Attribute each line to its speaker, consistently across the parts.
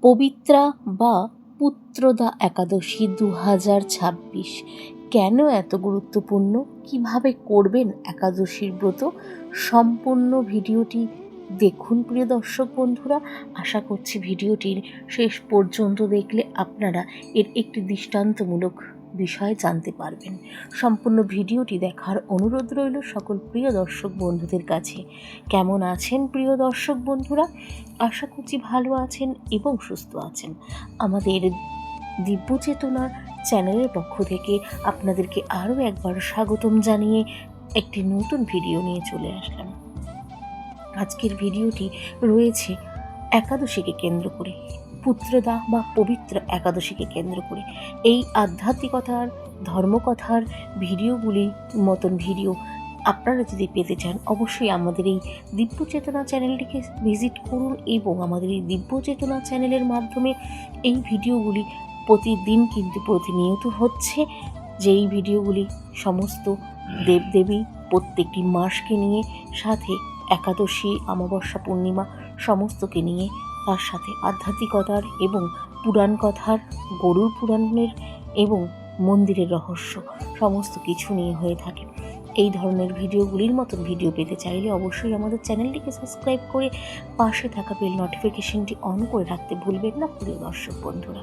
Speaker 1: পবিত্রা বা পুত্রদা একাদশী 2026 কেন এত গুরুত্বপূর্ণ, কিভাবে করবেন একাদশীর ব্রত, সম্পূর্ণ ভিডিওটি দেখুন প্রিয় দর্শক বন্ধুরা। আশা করছি ভিডিওটির শেষ পর্যন্ত দেখলে আপনারা এর একটি দৃষ্টান্তমূলক বিষয় জানতে পারবেন। সম্পূর্ণ ভিডিওটি দেখার অনুরোধ রইল সকল প্রিয় দর্শক বন্ধুদের কাছে। কেমন আছেন প্রিয় দর্শক বন্ধুরা? আশা করছি ভালো আছেন এবং সুস্থ আছেন। আমাদের দিব্য চেতনার চ্যানেলের পক্ষ থেকে আপনাদেরকে আরও একবার স্বাগতম জানিয়ে একটি নতুন ভিডিও নিয়ে চলে আসলাম। আজকের ভিডিওটি রয়েছে একাদশীকে কেন্দ্র করে, পুত্রদা বা পবিত্র একাদশীকে কেন্দ্র করে। এই আধ্যাত্মিকতার ধর্মকথার ভিডিওগুলি মতন ভিডিও আপনারা যদি পেতে চান, অবশ্যই আমাদের এই দিব্য চেতনা চ্যানেলটিকে ভিজিট করুন এবং আমাদের এই দিব্য চেতনা চ্যানেলের মাধ্যমে এই ভিডিওগুলি প্রতিদিন কিন্তু প্রতিনিয়ত হচ্ছে, যেই ভিডিওগুলি সমস্ত দেবদেবী প্রত্যেকটি মাসকে নিয়ে, সাথে একাদশী, অমাবস্যা, পূর্ণিমা সমস্তকে নিয়ে, তার সাথে আধ্যাত্মিকতার এবং পুরাণ কথার, গরুর পুরাণের এবং মন্দিরের রহস্য সমস্ত কিছু নিয়ে হয়ে থাকে। এই ধরনের ভিডিওগুলির মতন ভিডিও পেতে চাইলে অবশ্যই আমাদের চ্যানেলটিকে সাবস্ক্রাইব করে পাশে থাকা বেল নোটিফিকেশনটি অন করে রাখতে ভুলবেন না প্রিয় দর্শক বন্ধুরা।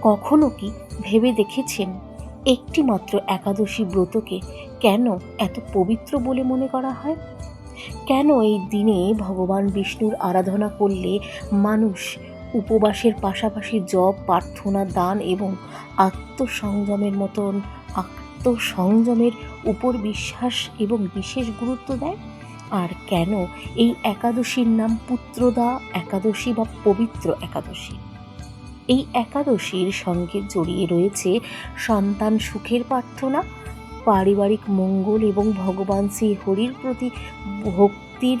Speaker 1: কখনো কি ভেবে দেখেছেন একটি মাত্র একাদশী ব্রতকে কেন এত পবিত্র বলে মনে করা হয়? কেন এই দিনে ভগবান বিষ্ণুর আরাধনা করলে মানুষ উপবাসের পাশাপাশি জপ, প্রার্থনা, দান এবং আত্মসংযমের উপর বিশ্বাস এবং বিশেষ গুরুত্ব দেয়? আর কেন এই একাদশীর নাম পুত্রদা একাদশী বা পবিত্র একাদশী? এই একাদশীর সঙ্গে জড়িয়ে রয়েছে সন্তান সুখের প্রার্থনা, পারিবারিক মঙ্গল এবং ভগবান শ্রী হরির প্রতি ভক্তির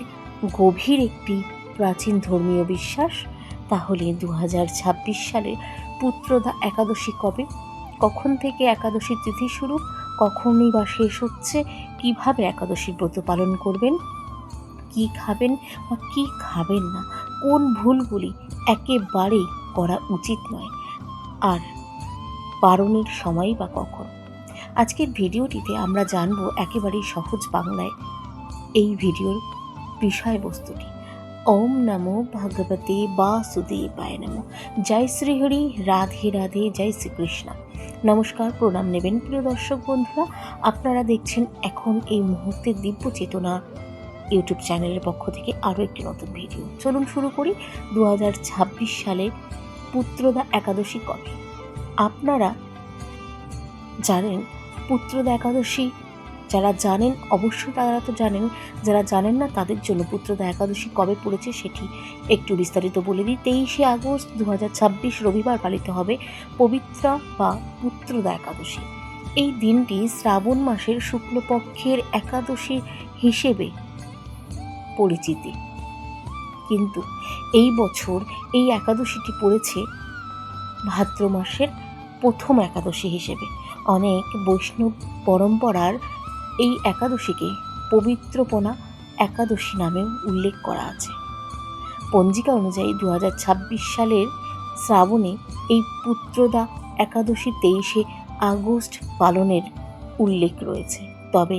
Speaker 1: গভীর একটি প্রাচীন ধর্মীয় বিশ্বাস। তাহলে 2026 সালে পুত্রদা একাদশী কবে, কখন থেকে একাদশী তিথি শুরু, কখনই বা শেষ হচ্ছে, কিভাবে একাদশীর ব্রত পালন করবেন, কি খাবেন বা কি খাবেন না, কোন ভুলগুলি একেবারেই করা উচিত নয়, আর পালনের সময় বা কখন। আজকের ভিডিওটিতে আমরা জানব একেবারেই সহজ বাংলায় এই ভিডিওর বিষয়বস্তুটি। ওম নমো ভগবতে বাসুদেবায় নমঃ। জয় শ্রীহরি, রাধে রাধে, জয় শ্রীকৃষ্ণ। নমস্কার, প্রণাম নেবেন প্রিয় দর্শক বন্ধুরা। আপনারা দেখছেন এখন এই মুহূর্তে দিব্য চেতনা ইউটিউব চ্যানেলের পক্ষ থেকে আরও একটি নতুন ভিডিও। চলুন শুরু করি। 2026 সালে পুত্রদা একাদশী কবে? আপনারা জানেন পুত্রদা একাদশী, যারা জানেন অবশ্যই তারা তো জানেন, যারা জানেন না তাদের জন্য পুত্রদা একাদশী কবে পড়েছে সেটি একটু বিস্তারিত বলে দিই। 23শে আগস্ট 2026 রবিবার পালিত হবে পবিত্রা বা পুত্রদা একাদশী। এই দিনটি শ্রাবণ মাসের শুক্লপক্ষের একাদশী হিসেবে পরিচিতি, কিন্তু এই বছর এই একাদশীটি পড়েছে ভাদ্র মাসের প্রথম একাদশী হিসেবে। অনেক বৈষ্ণব পরম্পরার এই একাদশীকে পবিত্রপনা একাদশী নামেও উল্লেখ করা আছে। পঞ্জিকা অনুযায়ী 2026 সালের শ্রাবণে এই পুত্রদা একাদশী 23শে আগস্ট পালনের উল্লেখ রয়েছে। তবে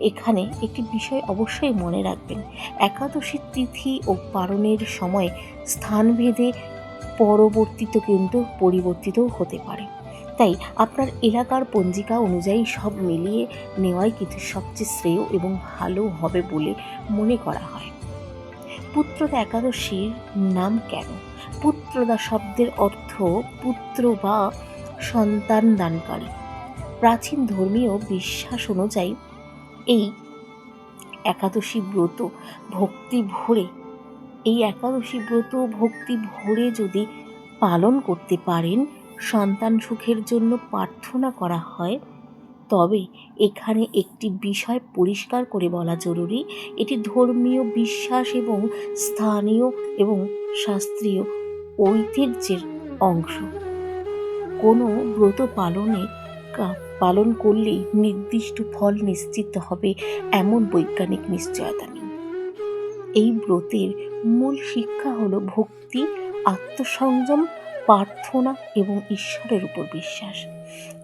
Speaker 1: এখানে একটি বিষয় অবশ্যই মনে রাখবেন, একাদশীর তিথি ও পালনের সময় স্থানভেদে পরিবর্তিতও হতে পারে। তাই আপনার এলাকার পঞ্জিকা অনুযায়ী সব মিলিয়ে নেওয়াই কিন্তু সবচেয়ে শ্রেয় এবং ভালো হবে বলে মনে করা হয়। পুত্রদা একাদশীর নাম কেন? পুত্রদা শব্দের অর্থ পুত্র বা সন্তান দানকারী। প্রাচীন ধর্মীয় বিশ্বাস অনুযায়ী এই একাদশী ব্রত ভক্তি ভরে যদি পালন করতে পারেন, সন্তান সুখের জন্য প্রার্থনা করা হয়, তবে এখানে একটি বিষয় পরিষ্কার করে বলা জরুরি, এটি ধর্মীয় বিশ্বাস এবং স্থানীয় এবং শাস্ত্রীয় ঐতিহ্যের অংশ। কোনো ব্রত পালন করলেই নির্দিষ্ট ফল নিশ্চিত হবে এমন বৈজ্ঞানিক নিশ্চয়তা নেই। এই ব্রতের মূল শিক্ষা হলো ভক্তি, আত্মসংযম, প্রার্থনা এবং ঈশ্বরের উপর বিশ্বাস।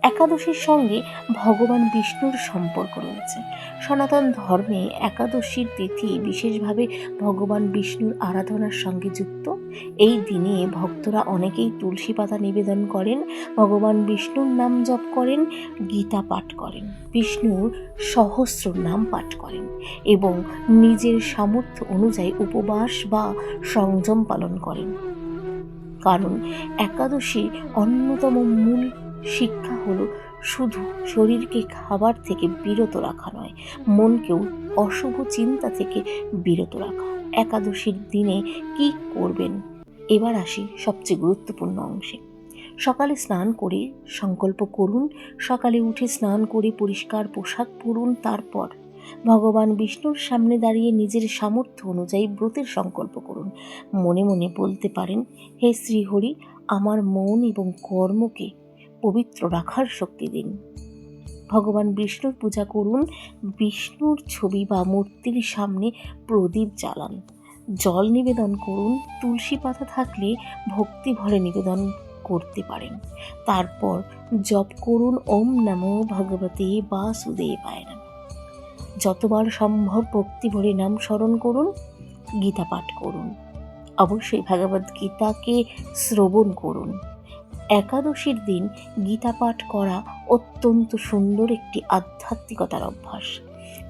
Speaker 1: একাদশীর সঙ্গে ভগবান বিষ্ণুর সম্পর্ক রয়েছে। সনাতন ধর্মে একাদশীর তিথি বিশেষভাবে ভগবান বিষ্ণুর আরাধনার সঙ্গে যুক্ত। এই দিনে ভক্তরা অনেকেই তুলসী পাতা নিবেদন করেন, ভগবান বিষ্ণুর নাম জপ করেন, গীতা পাঠ করেন, বিষ্ণুর সহস্র নাম পাঠ করেন এবং নিজের সামর্থ্য অনুযায়ী উপবাস বা সংযম পালন করেন। কারণ একাদশী অন্যতম মূল শিক্ষা হলো শুধু শরীরকে খাবার থেকে বিরত রাখা নয়, মনকেও অশুভ চিন্তা থেকে বিরত রাখা। একাদশীর দিনে কি করবেন? এবার আসি সবচেয়ে গুরুত্বপূর্ণ অংশে। সকালে স্নান করে সংকল্প করুন। সকালে উঠে স্নান করে পরিষ্কার পোশাক পরুন। তারপর ভগবান বিষ্ণুর সামনে দাঁড়িয়ে নিজের সামর্থ্য অনুযায়ী ব্রতের সংকল্প করুন। মনে মনে বলতে পারেন, হে শ্রীহরি, আমার মন এবং কর্মকে পবিত্র রাখার শক্তি দিন। ভগবান বিষ্ণুর পূজা করুন। বিষ্ণুর ছবি বা মূর্তির সামনে প্রদীপ জ্বালান, জল নিবেদন করুন। তুলসী পাতা থাকলে ভক্তি ভরে নিবেদন করতে পারেন। তারপর জপ করুন ওম নমো ভগবতে বাসুদেবায় নমঃ। যতবার সম্ভব ভক্তি ভরে নাম স্মরণ করুন, গীতা পাঠ করুন। অবশ্যই ভগবদ গীতাকে শ্রবণ করুন। একাদশীর দিন গীতা পাঠ করা অত্যন্ত সুন্দর একটি আধ্যাত্মিকতার অভ্যাস।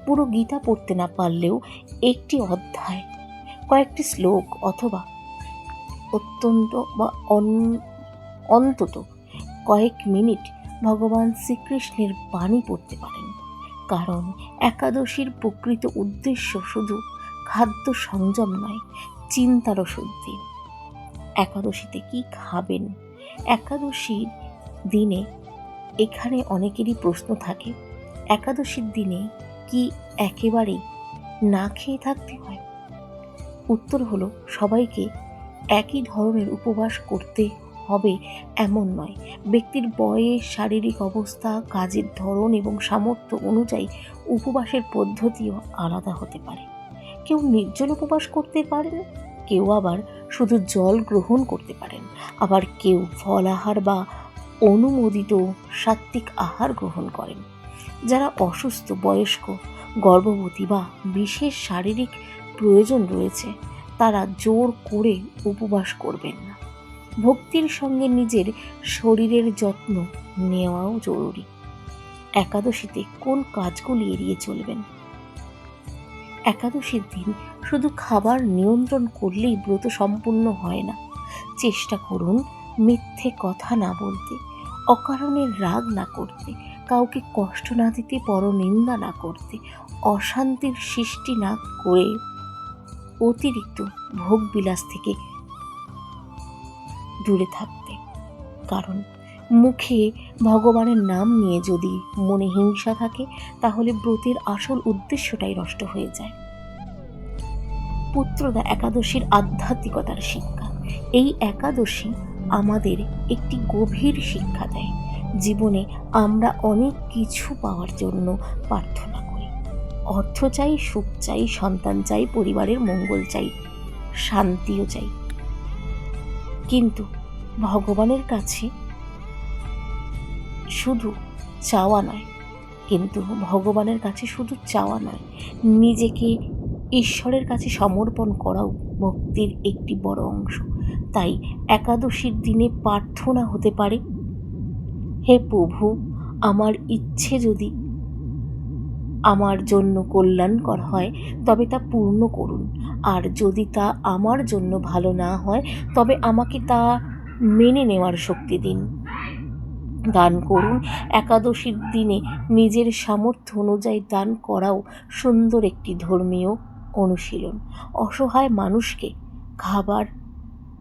Speaker 1: পুরো গীতা পড়তে না পারলেও একটি অধ্যায়, কয়েকটি শ্লোক অথবা অন্তত কয়েক মিনিট ভগবান শ্রীকৃষ্ণের বাণী পড়তে পারেন। কারণ একাদশীর প্রকৃত উদ্দেশ্য শুধু খাদ্য সংযম নয়, চিন্তারও শুদ্ধি। একাদশীতে কি খাবেন? একাদশীর দিনে এখানে অনেকেরই প্রশ্ন থাকে, একাদশীর দিনে কি একেবারেই না খেয়ে থাকতে হয়? উত্তর হলো, সবাইকে একই ধরনের উপবাস করতে হবে এমন নয়। ব্যক্তির বয়স, শারীরিক অবস্থা, কাজের ধরন এবং সামর্থ্য অনুযায়ী উপবাসের পদ্ধতিও আলাদা হতে পারে। কেউ নির্জল উপবাস করতে পারেন, কেউ আবার শুধু জল গ্রহণ করতে পারেন, আবার কেউ ফলাহার বা অনুমোদিত সাত্ত্বিক আহার গ্রহণ করেন। যারা অসুস্থ, বয়স্ক, গর্ভবতী বা বিশেষ শারীরিক প্রয়োজন রয়েছে, তারা জোর করে উপবাস করবেন না। ভক্তির সঙ্গে নিজের শরীরের যত্ন নেওয়াও জরুরি। একাদশীতে কোন কাজগুলি এড়িয়ে চলবেন? একাদশীর দিন শুধু খাবার নিয়ন্ত্রণ করলেই ব্রত সম্পূর্ণ হয় না। চেষ্টা করুন মিথ্যে কথা না বলতে, অকারণে রাগ না করতে, কাউকে কষ্ট না দিতে, পরনিন্দা না করতে, অশান্তির সৃষ্টি না করে অতিরিক্ত ভোগবিলাস থেকে দূরে থাকতে। কারণ মুখে ভগবানের নাম নিয়ে যদি মনে হিংসা থাকে, তাহলে ব্রতের আসল উদ্দেশ্যটাই নষ্ট হয়ে যায়। পুত্রদা একাদশীর আধ্যাত্মিকতার শিক্ষা। এই একাদশী আমাদের একটি গভীর শিক্ষা দেয়। জীবনে আমরা অনেক কিছু পাওয়ার জন্য প্রার্থনা করি। অর্থ চাই, সুখ চাই, সন্তান চাই, পরিবারের মঙ্গল চাই, শান্তিও চাই। কিন্তু ভগবানের কাছে শুধু চাওয়া নয়, নিজেকে ঈশ্বরের কাছে সমর্পণ করাও ভক্তির একটি বড় অংশ। তাই একাদশীর দিনে প্রার্থনা হতে পারে, হে প্রভু, আমার ইচ্ছে যদি আমার জন্য কল্যাণকর হয় তবে তা পূর্ণ করুন, আর যদি তা আমার জন্য ভালো না হয় তবে আমাকে তা মেনে নেওয়ার শক্তি দিন। দান করুন। একাদশীর দিনে নিজের সামর্থ্য অনুযায়ী দান করাও সুন্দর একটি ধর্মীয় অনুশীলন। অসহায় মানুষকে খাবার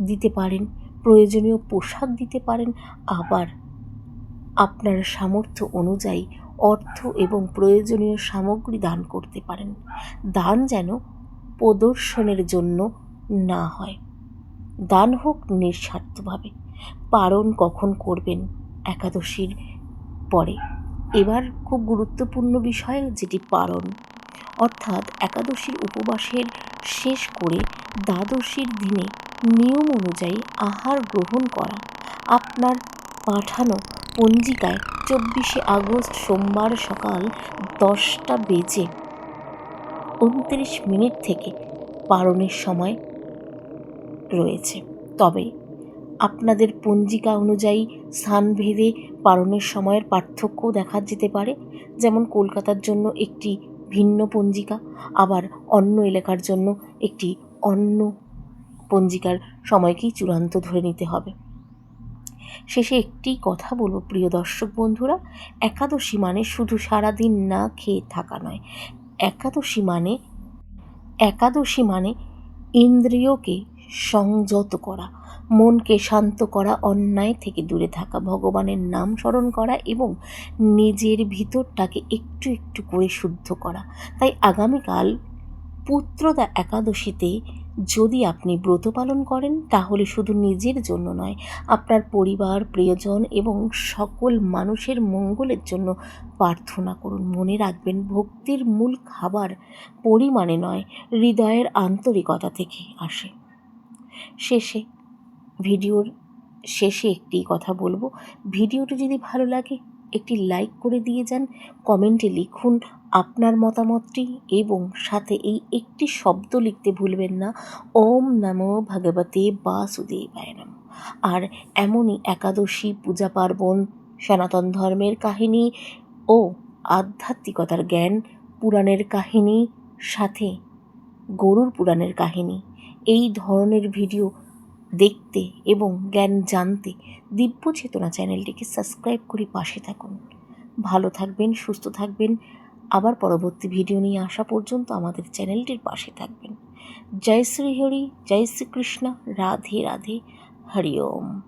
Speaker 1: দিতে পারেন, প্রয়োজনীয় পোশাক দিতে পারেন, আবার আপনার সামর্থ্য অনুযায়ী অর্থ এবং প্রয়োজনীয় সামগ্রী দান করতে পারেন। দান যেন প্রদর্শনের জন্য না হয়, দান হোক নিঃস্বার্থভাবে। পারণ কখন করবেন? একাদশীর পরে। এবার খুব গুরুত্বপূর্ণ বিষয়, যেটি পারণ, অর্থাৎ একাদশীর উপবাসের শেষ করে দ্বাদশীর দিনে নিয়ম অনুযায়ী আহার গ্রহণ করা। আপনার পাঠানো পঞ্জিকায় 24শে আগস্ট সোমবার সকাল 10:29 থেকে পারণের সময় রয়েছে। তবে আপনাদের পঞ্জিকা অনুযায়ী স্থানভেদে পারণের সময়ের পার্থক্যও দেখা যেতে পারে। যেমন কলকাতার জন্য একটি ভিন্ন পঞ্জিকা, আবার অন্য এলাকার জন্য একটি অন্য পঞ্জিকার সময়কেই চূড়ান্ত ধরে নিতে হবে। শেষে একটি কথা বলবো প্রিয় দর্শক বন্ধুরা, একাদশী মানে শুধু সারাদিন না খেয়ে থাকা নয়। একাদশী মানে ইন্দ্রিয়কে সংযত করা, মনকে শান্ত করা, অন্যায় থেকে দূরে থাকা, ভগবানের নাম স্মরণ করা এবং নিজের ভিতরটাকে একটু একটু করে শুদ্ধ করা। তাই আগামীকাল পুত্রদা একাদশীতে যদি আপনি ব্রত পালন করেন, তাহলে শুধু নিজের জন্য নয়, আপনার পরিবার, প্রিয়জন এবং সকল মানুষের মঙ্গলের জন্য প্রার্থনা করুন। মনে রাখবেন, ভক্তির মূল খাবার পরিমাণে নয়, হৃদয়ের আন্তরিকতা থেকে আসে। ভিডিওর শেষে একটি কথা বলবো, ভিডিওটি যদি ভালো লাগে একটি লাইক করে দিয়ে যান, কমেন্টে লিখুন আপনার মতামতটি এবং সাথে এই একটি শব্দ লিখতে ভুলবেন না, ওম নমো ভগবতে বাসুদেবায় নমঃ। আর এমনই একাদশী, পূজা পার্বণ, সনাতন ধর্মের কাহিনী ও আধ্যাত্মিকতার জ্ঞান, পুরাণের কাহিনী, সাথে গরুর পুরাণের কাহিনী, এই ধরনের ভিডিও দেখতে এবং জ্ঞান জানতে দিব্য চেতনা চ্যানেলটিকে সাবস্ক্রাইব করে পাশে থাকুন। ভালো থাকবেন, সুস্থ থাকবেন। আবার পরবর্তী ভিডিও নিয়ে আসা পর্যন্ত আমাদের চ্যানেলটির পাশে থাকবেন। জয় শ্রী হরি, জয় শ্রীকৃষ্ণ, রাধে রাধে, হরি ওম।